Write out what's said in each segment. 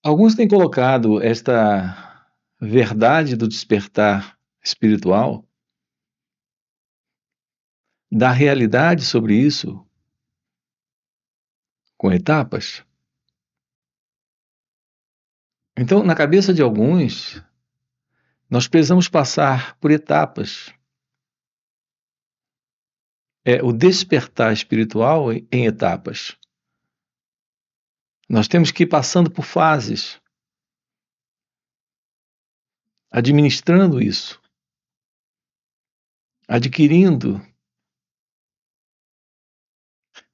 Alguns têm colocado esta verdade do despertar espiritual, da realidade sobre isso, com etapas. Então, na cabeça de alguns, nós precisamos passar por etapas. É o despertar espiritual em etapas. Nós temos que ir passando por fases, administrando isso, adquirindo,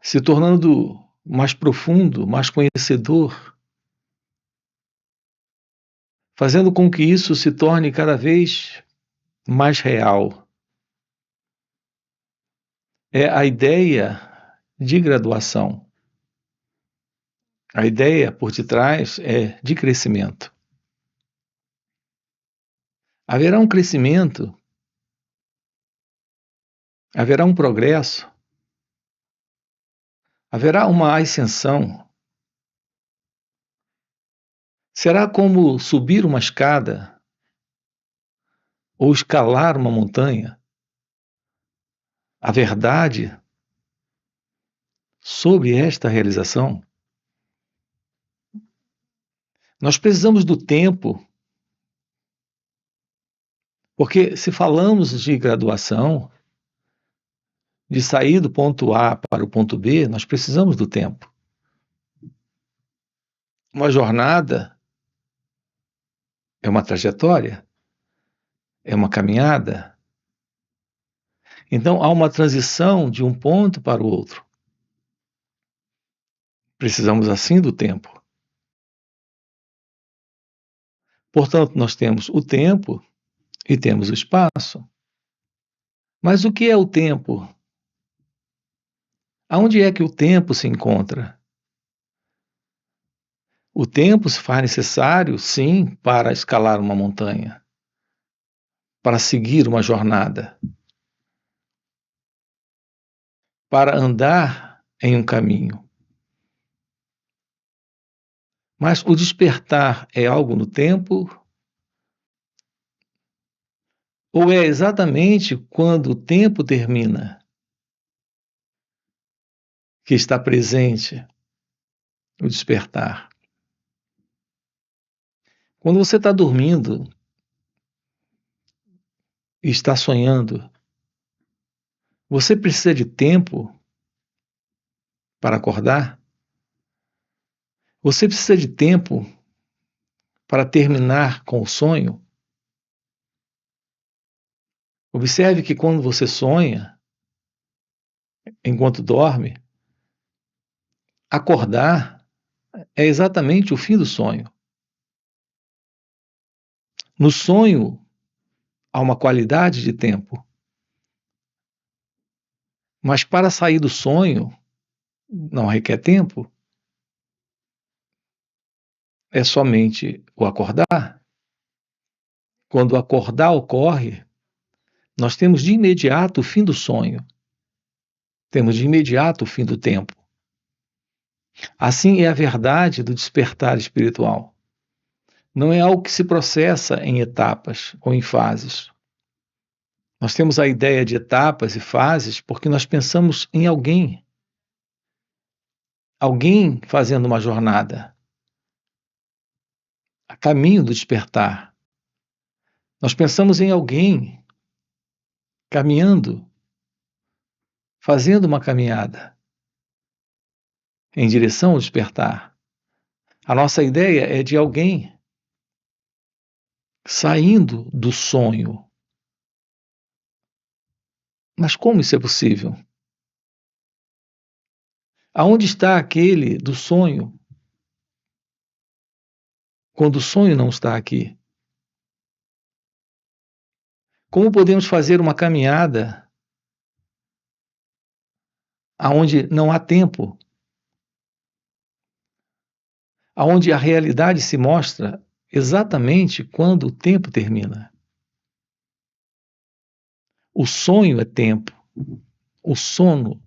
se tornando mais profundo, mais conhecedor, fazendo com que isso se torne cada vez mais real. É a ideia de graduação. A ideia por detrás é de crescimento. Haverá um crescimento, haverá um progresso, haverá uma ascensão. Será como subir uma escada ou escalar uma montanha. A verdade sobre esta realização. Nós precisamos do tempo, porque se falamos de graduação, de sair do ponto A para o ponto B, nós precisamos do tempo. Uma jornada é uma trajetória, é uma caminhada. Então há uma transição de um ponto para o outro. Precisamos assim do tempo. Portanto, nós temos o tempo e temos o espaço. Mas o que é o tempo? Aonde é que o tempo se encontra? O tempo se faz necessário, sim, para escalar uma montanha, para seguir uma jornada, para andar em um caminho. Mas o despertar é algo no tempo? Ou é exatamente quando o tempo termina que está presente o despertar? Quando você está dormindo e está sonhando, você precisa de tempo para acordar? Você precisa de tempo para terminar com o sonho? Observe que quando você sonha, enquanto dorme, acordar é exatamente o fim do sonho. No sonho, há uma qualidade de tempo. Mas para sair do sonho, não requer tempo. É somente o acordar. Quando o acordar ocorre, nós temos de imediato o fim do sonho. Temos de imediato o fim do tempo. Assim é a verdade do despertar espiritual. Não é algo que se processa em etapas ou em fases. Nós temos a ideia de etapas e fases porque nós pensamos em alguém. Alguém fazendo uma jornada a caminho do despertar. Nós pensamos em alguém caminhando, fazendo uma caminhada em direção ao despertar. A nossa ideia é de alguém saindo do sonho. Mas como isso é possível? Aonde está aquele do sonho quando o sonho não está aqui? Como podemos fazer uma caminhada aonde não há tempo? Aonde a realidade se mostra exatamente quando o tempo termina. O sonho é tempo. O sono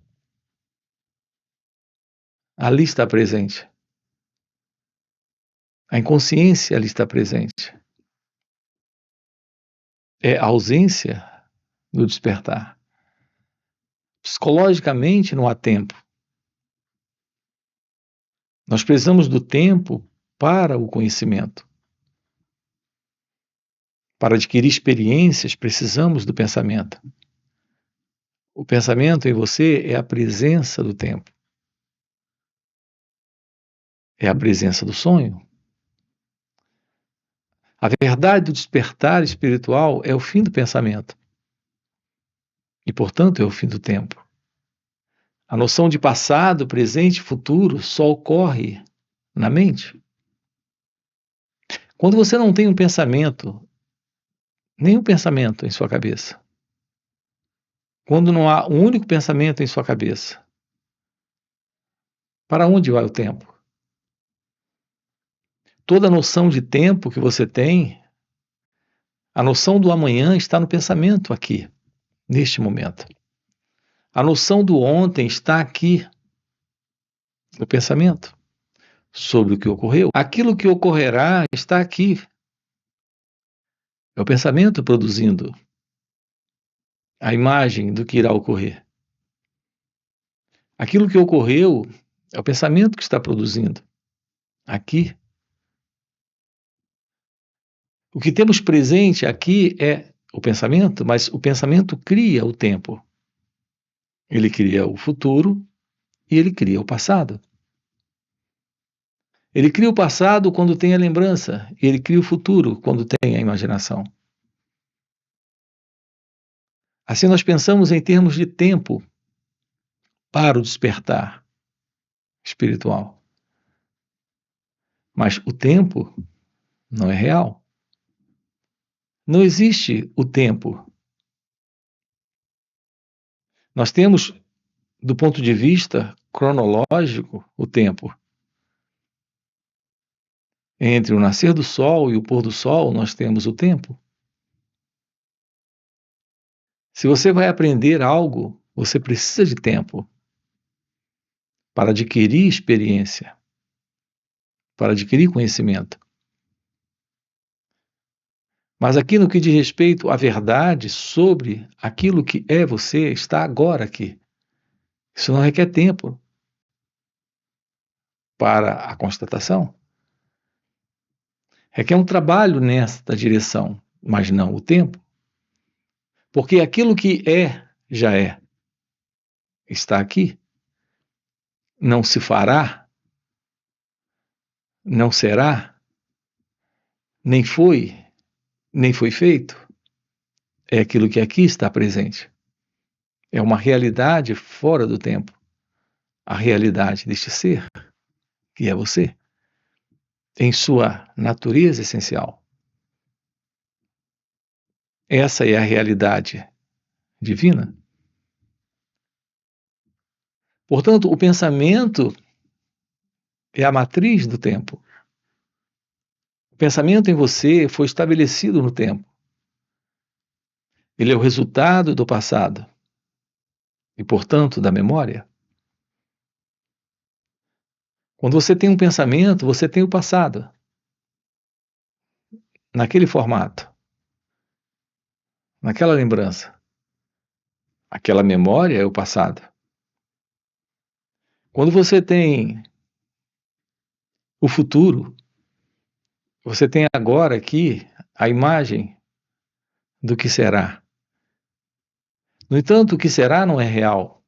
ali está presente. A inconsciência ali está presente. É a ausência do despertar. Psicologicamente não há tempo. Nós precisamos do tempo para o conhecimento. Para adquirir experiências, precisamos do pensamento. O pensamento em você é a presença do tempo. É a presença do sonho. A verdade do despertar espiritual é o fim do pensamento. E, portanto, é o fim do tempo. A noção de passado, presente e futuro só ocorre na mente. Quando você não tem um pensamento, nenhum pensamento em sua cabeça, quando não há um único pensamento em sua cabeça, para onde vai o tempo? Toda a noção de tempo que você tem, a noção do amanhã está no pensamento aqui, neste momento. A noção do ontem está aqui, no pensamento, sobre o que ocorreu. Aquilo que ocorrerá está aqui. É o pensamento produzindo a imagem do que irá ocorrer. Aquilo que ocorreu é o pensamento que está produzindo aqui. O que temos presente aqui é o pensamento, mas o pensamento cria o tempo. Ele cria o futuro e ele cria o passado. Ele cria o passado quando tem a lembrança, e ele cria o futuro quando tem a imaginação. Assim nós pensamos em termos de tempo para o despertar espiritual. Mas o tempo não é real. Não existe o tempo. Nós temos, do ponto de vista cronológico, o tempo. Entre o nascer do sol e o pôr do sol, nós temos o tempo. Se você vai aprender algo, você precisa de tempo para adquirir experiência, para adquirir conhecimento. Mas aqui no que diz respeito à verdade sobre aquilo que é você, está agora aqui. Isso não requer tempo para a constatação. Requer um trabalho nesta direção, mas não o tempo. Porque aquilo que é, já é. Está aqui. Não se fará, não será, nem foi feito. É aquilo que aqui está presente. É uma realidade fora do tempo. A realidade deste ser, que é você, em sua natureza essencial. Essa é a realidade divina. Portanto, o pensamento é a matriz do tempo. O pensamento em você foi estabelecido no tempo. Ele é o resultado do passado e, portanto, da memória. Quando você tem um pensamento, você tem o passado, naquele formato, naquela lembrança. Aquela memória é o passado. Quando você tem o futuro, você tem agora aqui a imagem do que será. No entanto, o que será não é real,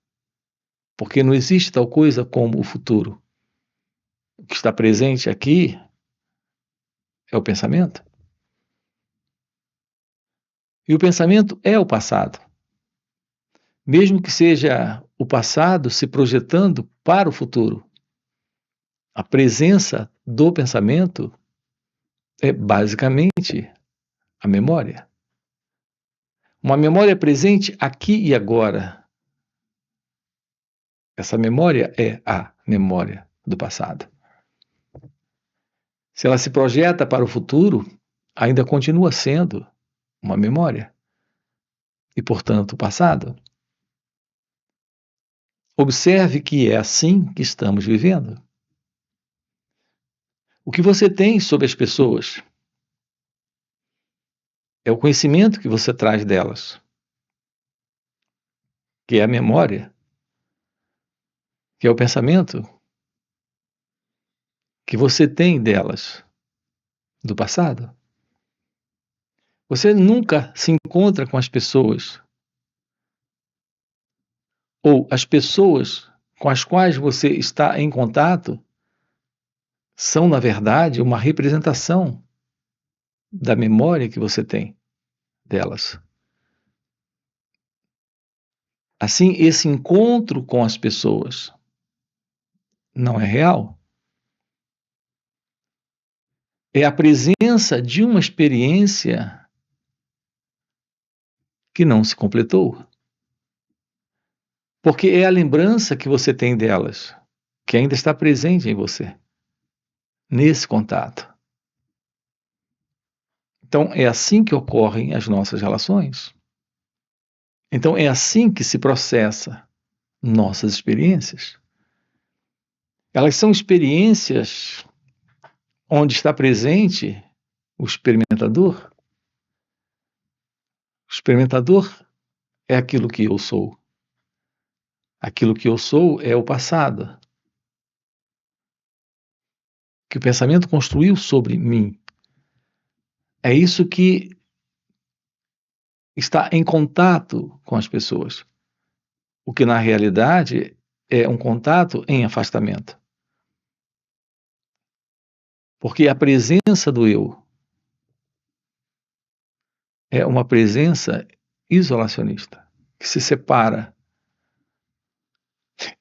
porque não existe tal coisa como o futuro. O que está presente aqui é o pensamento. E o pensamento é o passado. Mesmo que seja o passado se projetando para o futuro, a presença do pensamento é basicamente a memória. Uma memória presente aqui e agora. Essa memória é a memória do passado. Se ela se projeta para o futuro, ainda continua sendo uma memória e, portanto, o passado. Observe que é assim que estamos vivendo. O que você tem sobre as pessoas é o conhecimento que você traz delas, que é a memória, que é o pensamento que você tem delas do passado. Você nunca se encontra com as pessoas, ou as pessoas com as quais você está em contato são, na verdade, uma representação da memória que você tem delas. Assim, esse encontro com as pessoas não é real. É a presença de uma experiência que não se completou. Porque é a lembrança que você tem delas, que ainda está presente em você, nesse contato. Então, é assim que ocorrem as nossas relações. Então, é assim que se processa nossas experiências. Elas são experiências onde está presente o experimentador. O experimentador é aquilo que eu sou. Aquilo que eu sou é o passado, que o pensamento construiu sobre mim. É isso que está em contato com as pessoas, o que na realidade é um contato em afastamento. Porque a presença do eu é uma presença isolacionista, que se separa,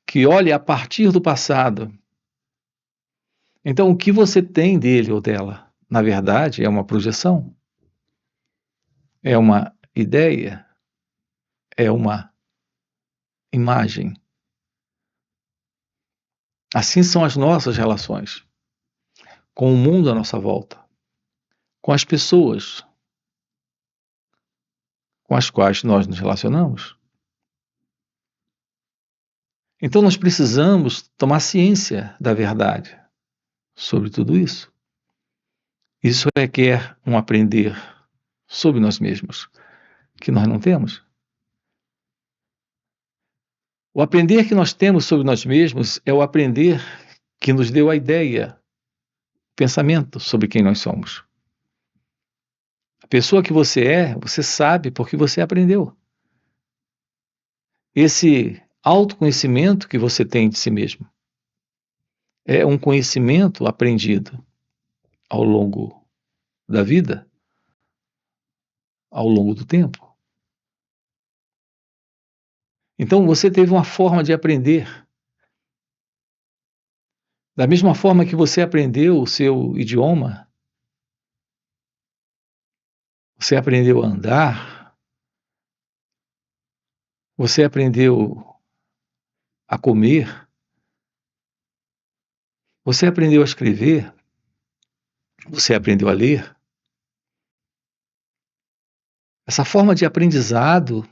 que olha a partir do passado. Então, o que você tem dele ou dela, na verdade, é uma projeção, é uma ideia, é uma imagem. Assim são as nossas relações com o mundo à nossa volta, com as pessoas com as quais nós nos relacionamos. Então nós precisamos tomar ciência da verdade sobre tudo isso. Isso requer um aprender sobre nós mesmos, que nós não temos. O aprender que nós temos sobre nós mesmos é o aprender que nos deu a ideia, o pensamento sobre quem nós somos. A pessoa que você é, você sabe porque você aprendeu. Esse autoconhecimento que você tem de si mesmo é um conhecimento aprendido ao longo da vida, ao longo do tempo. Então você teve uma forma de aprender. Da mesma forma que você aprendeu o seu idioma, você aprendeu a andar, você aprendeu a comer, você aprendeu a escrever, você aprendeu a ler. Essa forma de aprendizado,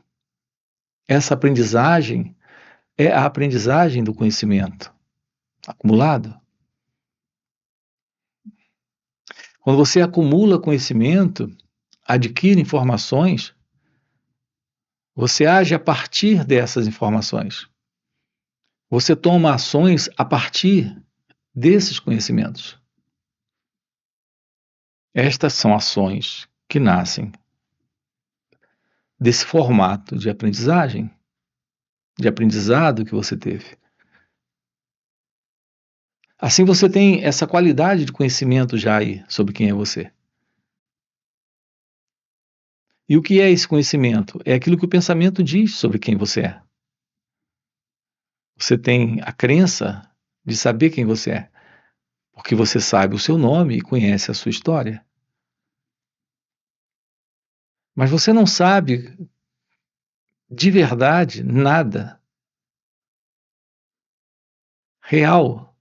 essa aprendizagem é a aprendizagem do conhecimento acumulado. Quando você acumula conhecimento, adquire informações, você age a partir dessas informações. Você toma ações a partir desses conhecimentos. Estas são ações que nascem desse formato de aprendizagem, de aprendizado que você teve. Assim você tem essa qualidade de conhecimento já aí sobre quem é você. E o que é esse conhecimento? É aquilo que o pensamento diz sobre quem você é. Você tem a crença de saber quem você é, porque você sabe o seu nome e conhece a sua história. Mas você não sabe de verdade nada real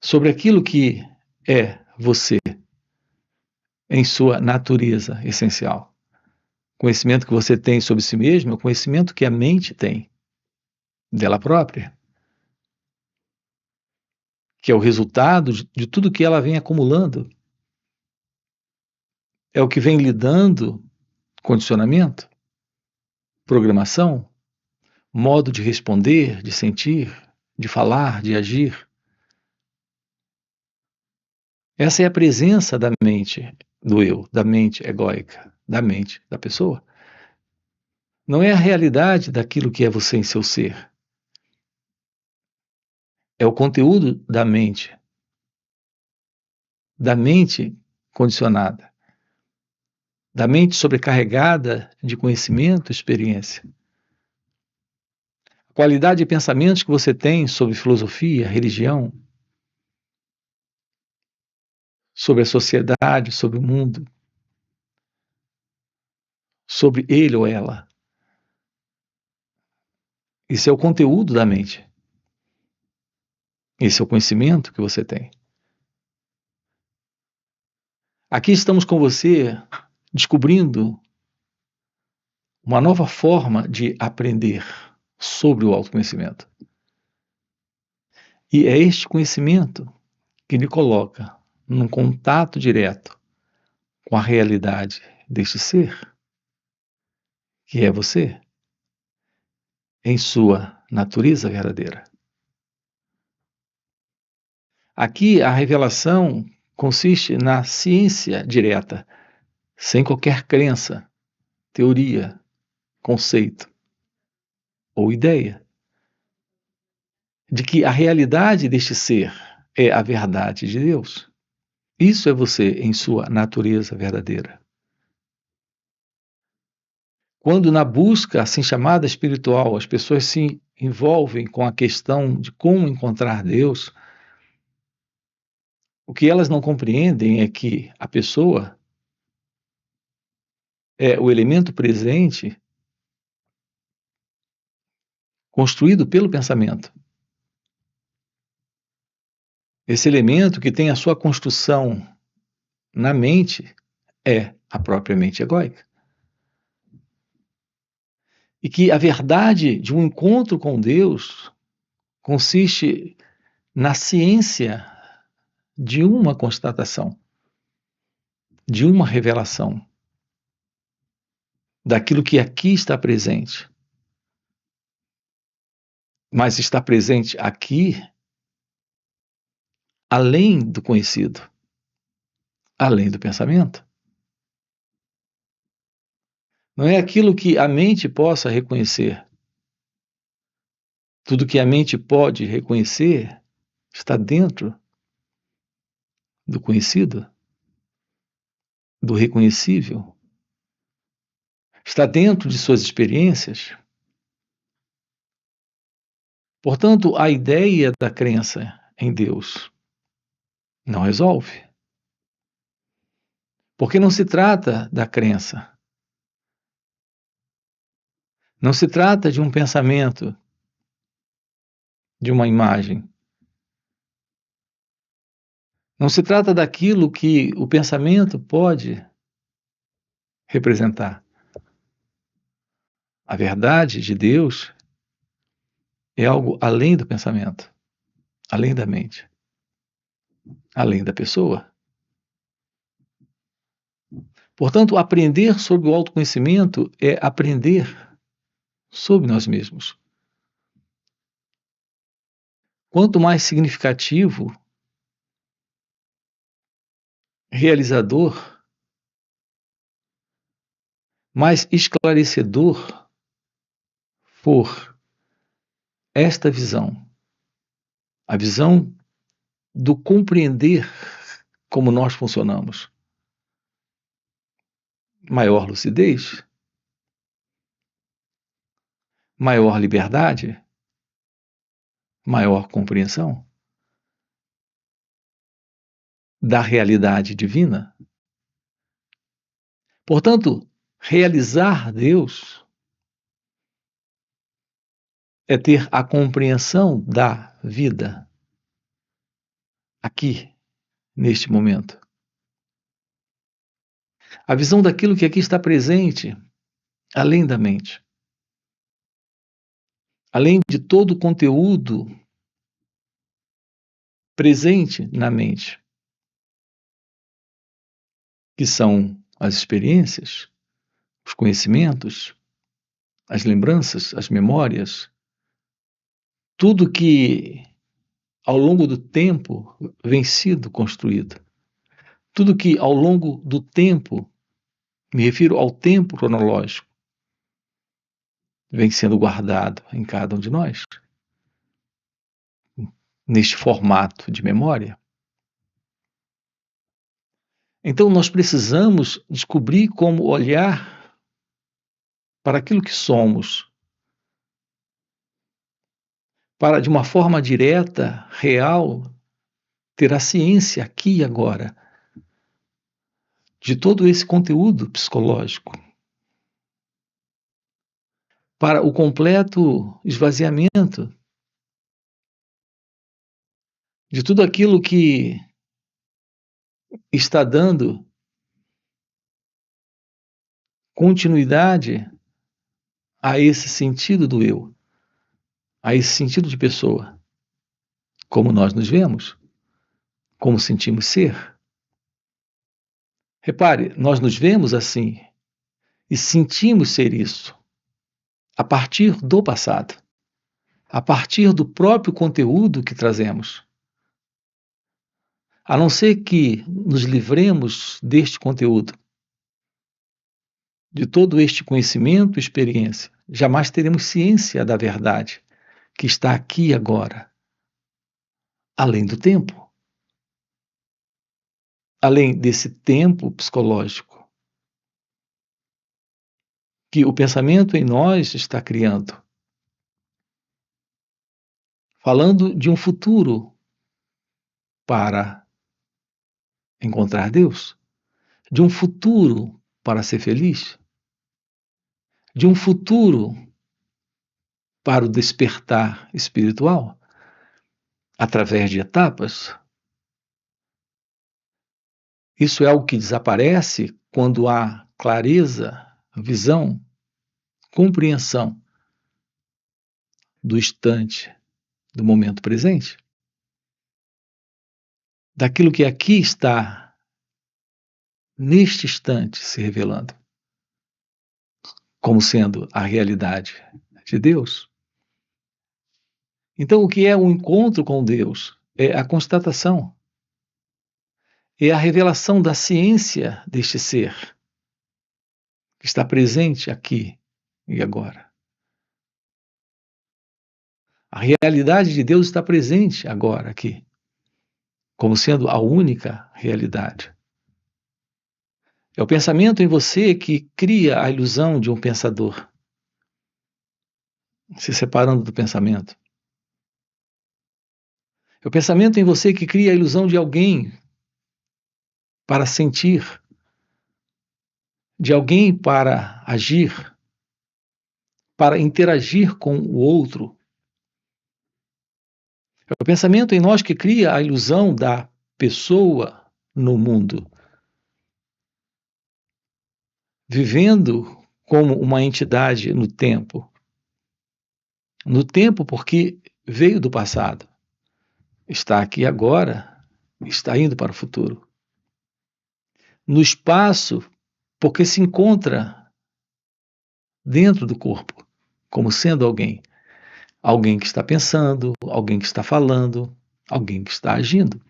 sobre aquilo que é você em sua natureza essencial. O conhecimento que você tem sobre si mesmo é o conhecimento que a mente tem dela própria, que é o resultado de tudo que ela vem acumulando, é o que vem lhe dando condicionamento, programação, modo de responder, de sentir, de falar, de agir. Essa é a presença da mente do eu, da mente egóica, da mente da pessoa. Não é a realidade daquilo que é você em seu ser. É o conteúdo da mente condicionada, da mente sobrecarregada de conhecimento e experiência. A qualidade de pensamentos que você tem sobre filosofia, religião, sobre a sociedade, sobre o mundo, sobre ele ou ela. Esse é o conteúdo da mente. Esse é o conhecimento que você tem. Aqui estamos com você descobrindo uma nova forma de aprender sobre o autoconhecimento. E é este conhecimento que lhe coloca num contato direto com a realidade deste ser, que é você, em sua natureza verdadeira. Aqui a revelação consiste na ciência direta, sem qualquer crença, teoria, conceito ou ideia, de que a realidade deste ser é a verdade de Deus. Isso é você em sua natureza verdadeira. Quando na busca assim chamada espiritual as pessoas se envolvem com a questão de como encontrar Deus, o que elas não compreendem é que a pessoa é o elemento presente construído pelo pensamento. Esse elemento que tem a sua construção na mente é a própria mente egóica. E que a verdade de um encontro com Deus consiste na ciência de uma constatação, de uma revelação, daquilo que aqui está presente. Mas está presente aqui além do conhecido, além do pensamento. Não é aquilo que a mente possa reconhecer. Tudo que a mente pode reconhecer está dentro do conhecido, do reconhecível. Está dentro de suas experiências. Portanto, a ideia da crença em Deus não resolve. Porque não se trata da crença. Não se trata de um pensamento, de uma imagem. Não se trata daquilo que o pensamento pode representar. A verdade de Deus é algo além do pensamento, além da mente, além da pessoa. Portanto, aprender sobre o autoconhecimento é aprender sobre nós mesmos. Quanto mais significativo, realizador, mais esclarecedor for esta visão, a visão do compreender como nós funcionamos, maior lucidez, maior liberdade, maior compreensão da realidade divina. Portanto, realizar Deus é ter a compreensão da vida aqui, neste momento. A visão daquilo que aqui está presente, além da mente. Além de todo o conteúdo presente na mente, que são as experiências, os conhecimentos, as lembranças, as memórias, tudo que ao longo do tempo vem sido construído, tudo que ao longo do tempo, me refiro ao tempo cronológico, vem sendo guardado em cada um de nós, neste formato de memória. Então nós precisamos descobrir como olhar para aquilo que somos, para de uma forma direta, real, ter a ciência aqui e agora de todo esse conteúdo psicológico, para o completo esvaziamento de tudo aquilo que está dando continuidade a esse sentido do eu, a esse sentido de pessoa, como nós nos vemos, como sentimos ser. Repare, nós nos vemos assim e sentimos ser isso a partir do passado, a partir do próprio conteúdo que trazemos. A não ser que nos livremos deste conteúdo, de todo este conhecimento e experiência, jamais teremos ciência da verdade que está aqui agora, além do tempo, além desse tempo psicológico que o pensamento em nós está criando, falando de um futuro para encontrar Deus, de um futuro para ser feliz, de um futuro para o despertar espiritual, através de etapas. Isso é algo que desaparece quando há clareza, visão, compreensão do instante, do momento presente, daquilo que aqui está, neste instante, se revelando, como sendo a realidade de Deus. Então, o que é o encontro com Deus? É a constatação, é a revelação da ciência deste ser, que está presente aqui e agora. A realidade de Deus está presente agora aqui, como sendo a única realidade. É o pensamento em você que cria a ilusão de um pensador, se separando do pensamento. É o pensamento em você que cria a ilusão de alguém para sentir, de alguém para agir, para interagir com o outro. É o pensamento em nós que cria a ilusão da pessoa no mundo, vivendo como uma entidade no tempo. No tempo porque veio do passado, está aqui agora, está indo para o futuro. No espaço porque se encontra dentro do corpo, como sendo alguém. Alguém que está pensando, alguém que está falando, alguém que está agindo.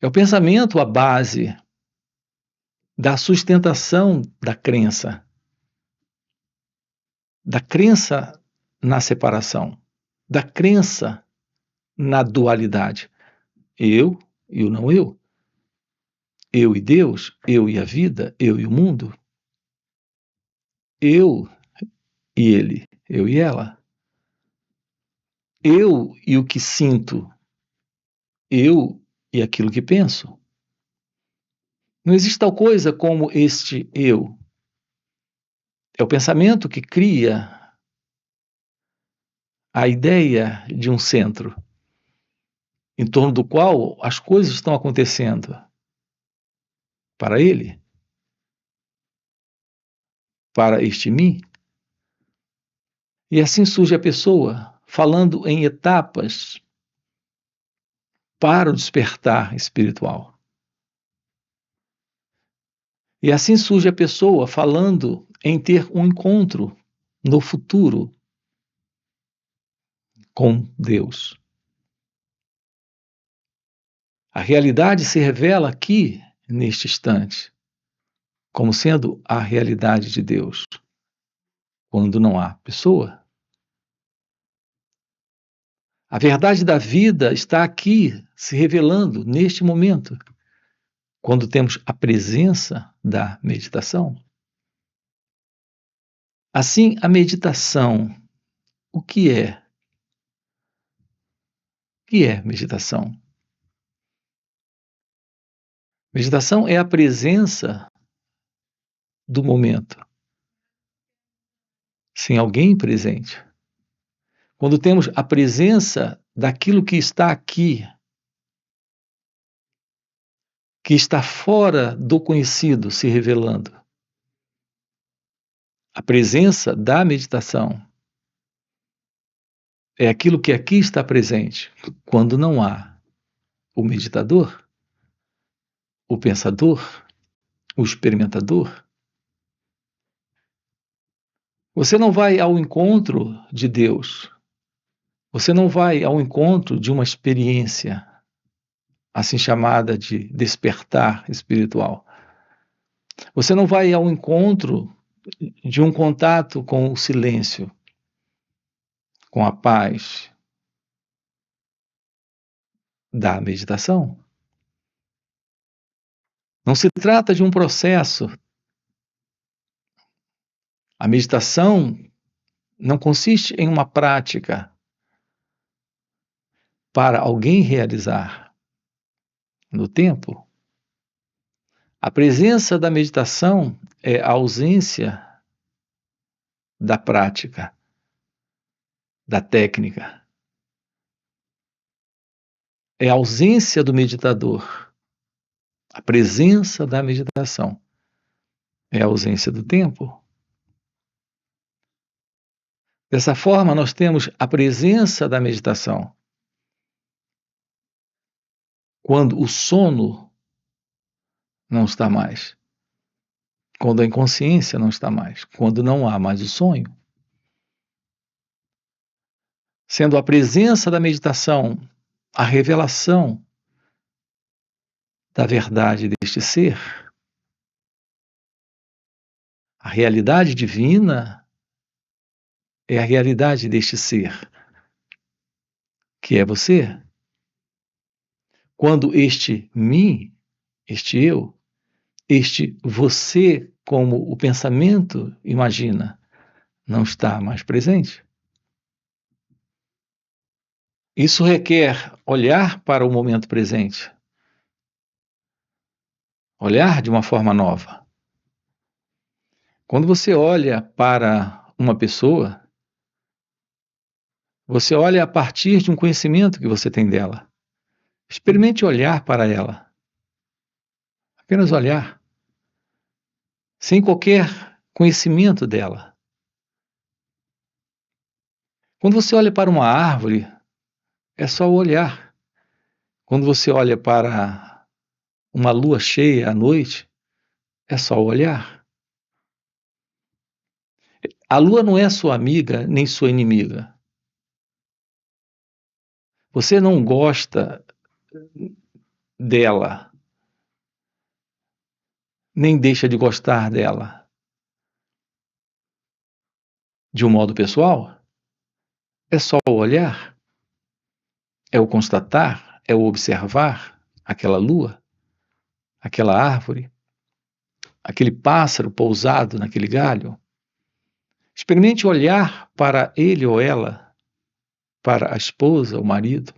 É o pensamento a base da sustentação da crença na separação, da crença na dualidade. Eu e o não eu. Eu e Deus, eu e a vida, eu e o mundo. Eu e ele, eu e ela. Eu e o que sinto, eu e aquilo que penso. Não existe tal coisa como este eu. É o pensamento que cria a ideia de um centro, em torno do qual as coisas estão acontecendo. Para ele, para este mim. E assim surge a pessoa, falando em etapas para o despertar espiritual. E assim surge a pessoa falando em ter um encontro no futuro com Deus. A realidade se revela aqui, neste instante, como sendo a realidade de Deus, quando não há pessoa. A verdade da vida está aqui, se revelando neste momento, quando temos a presença da meditação. Assim, a meditação, o que é? O que é meditação? Meditação é a presença do momento, sem alguém presente. Quando temos a presença daquilo que está aqui, que está fora do conhecido se revelando. A presença da meditação é aquilo que aqui está presente, quando não há o meditador, o pensador, o experimentador. Você não vai ao encontro de Deus, você não vai ao encontro de uma experiência, assim chamada de despertar espiritual. Você não vai ao encontro de um contato com o silêncio, com a paz da meditação. Não se trata de um processo. A meditação não consiste em uma prática para alguém realizar no tempo. A presença da meditação é a ausência da prática, da técnica. É a ausência do meditador. A presença da meditação é a ausência do tempo. Dessa forma, nós temos a presença da meditação quando o sono não está mais, quando a inconsciência não está mais, quando não há mais o sonho. Sendo a presença da meditação a revelação da verdade deste ser, a realidade divina é a realidade deste ser, que é você. Quando este mim, este eu, este você, como o pensamento imagina, não está mais presente. Isso requer olhar para o momento presente, olhar de uma forma nova. Quando você olha para uma pessoa, você olha a partir de um conhecimento que você tem dela. Experimente olhar para ela. Apenas olhar, sem qualquer conhecimento dela. Quando você olha para uma árvore, é só olhar. Quando você olha para uma lua cheia à noite, é só olhar. A lua não é sua amiga nem sua inimiga. Você não gosta dela, nem deixa de gostar dela. De um modo pessoal, é só o olhar, é o constatar, é o observar aquela lua, aquela árvore, aquele pássaro pousado naquele galho. Experimente olhar para ele ou ela, para a esposa, o marido,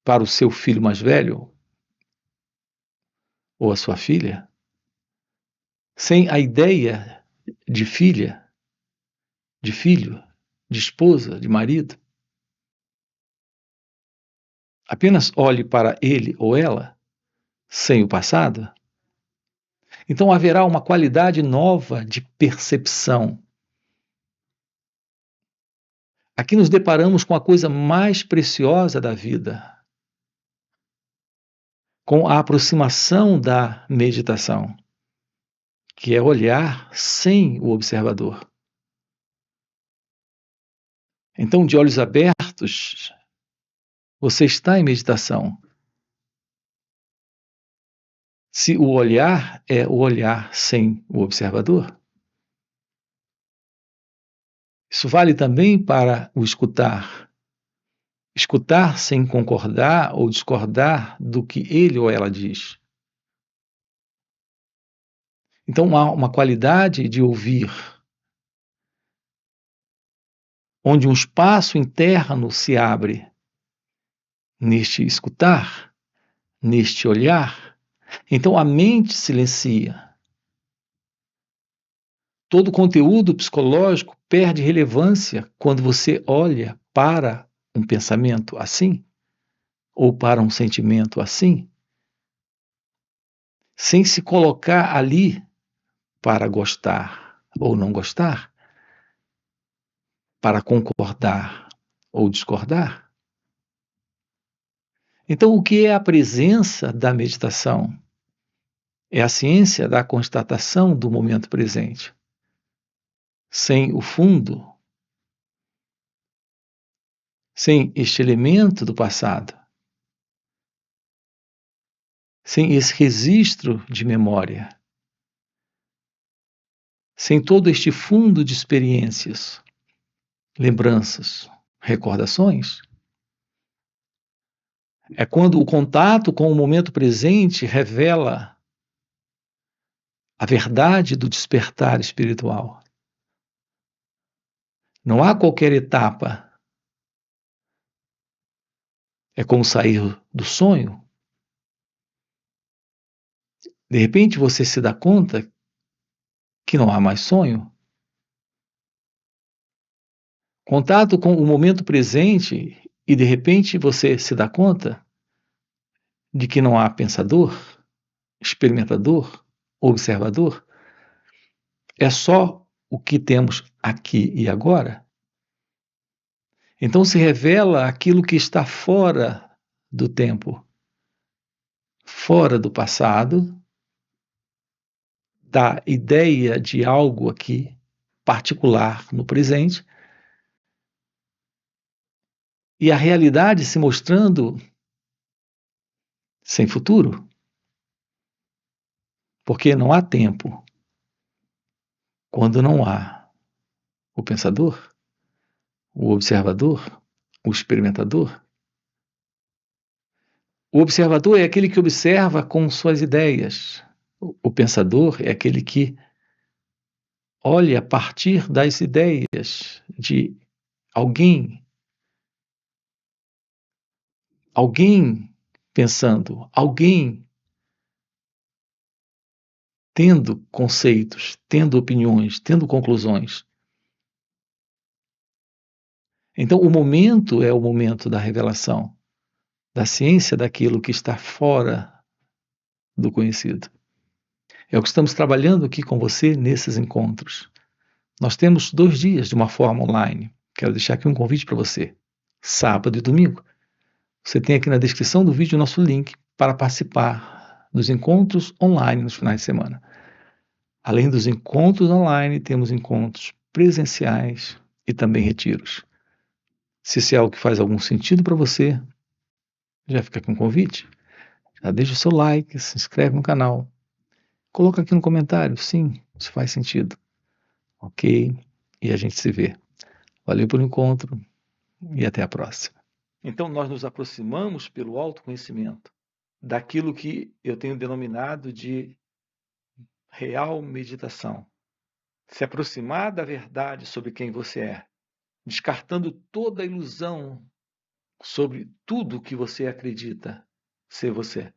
para o seu filho mais velho ou a sua filha, sem a ideia de filha, de filho, de esposa, de marido. Apenas olhe para ele ou ela, sem o passado. Então haverá uma qualidade nova de percepção. Aqui nos deparamos com a coisa mais preciosa da vida, com a aproximação da meditação, que é olhar sem o observador. Então, de olhos abertos, você está em meditação. Se o olhar é o olhar sem o observador. Isso vale também para o escutar. Escutar sem concordar ou discordar do que ele ou ela diz. Então há uma qualidade de ouvir, onde um espaço interno se abre neste escutar, neste olhar. Então a mente silencia. Todo o conteúdo psicológico perde relevância quando você olha para um pensamento assim, ou para um sentimento assim, sem se colocar ali para gostar ou não gostar, para concordar ou discordar. Então, o que é a presença da meditação? É a ciência da constatação do momento presente, sem o fundo, sem este elemento do passado, sem esse registro de memória, sem todo este fundo de experiências, lembranças, recordações. É quando o contato com o momento presente revela a verdade do despertar espiritual. Não há qualquer etapa. É como sair do sonho. De repente você se dá conta que não há mais sonho. Contato com o momento presente e de repente você se dá conta de que não há pensador, experimentador, observador. É só o que temos aqui e agora. Então se revela aquilo que está fora do tempo, fora do passado, da ideia de algo aqui particular no presente, e a realidade se mostrando sem futuro, porque não há tempo quando não há o pensador, o observador, o experimentador. O observador é aquele que observa com suas ideias. O pensador é aquele que olha a partir das ideias de alguém, alguém pensando, alguém tendo conceitos, tendo opiniões, tendo conclusões. Então, o momento é o momento da revelação, da ciência daquilo que está fora do conhecido. É o que estamos trabalhando aqui com você nesses encontros. Nós temos 2 dias de uma forma online. Quero deixar aqui um convite para você. Sábado e domingo. Você tem aqui na descrição do vídeo o nosso link para participar dos encontros online nos finais de semana. Além dos encontros online, temos encontros presenciais e também retiros. Se isso é algo que faz algum sentido para você, já fica aqui um convite. Já deixa o seu like, se inscreve no canal. Coloca aqui no comentário, sim, se faz sentido. Ok? E a gente se vê. Valeu pelo encontro e até a próxima. Então, nós nos aproximamos pelo autoconhecimento daquilo que eu tenho denominado de real meditação. Se aproximar da verdade sobre quem você é, descartando toda a ilusão sobre tudo que você acredita ser você.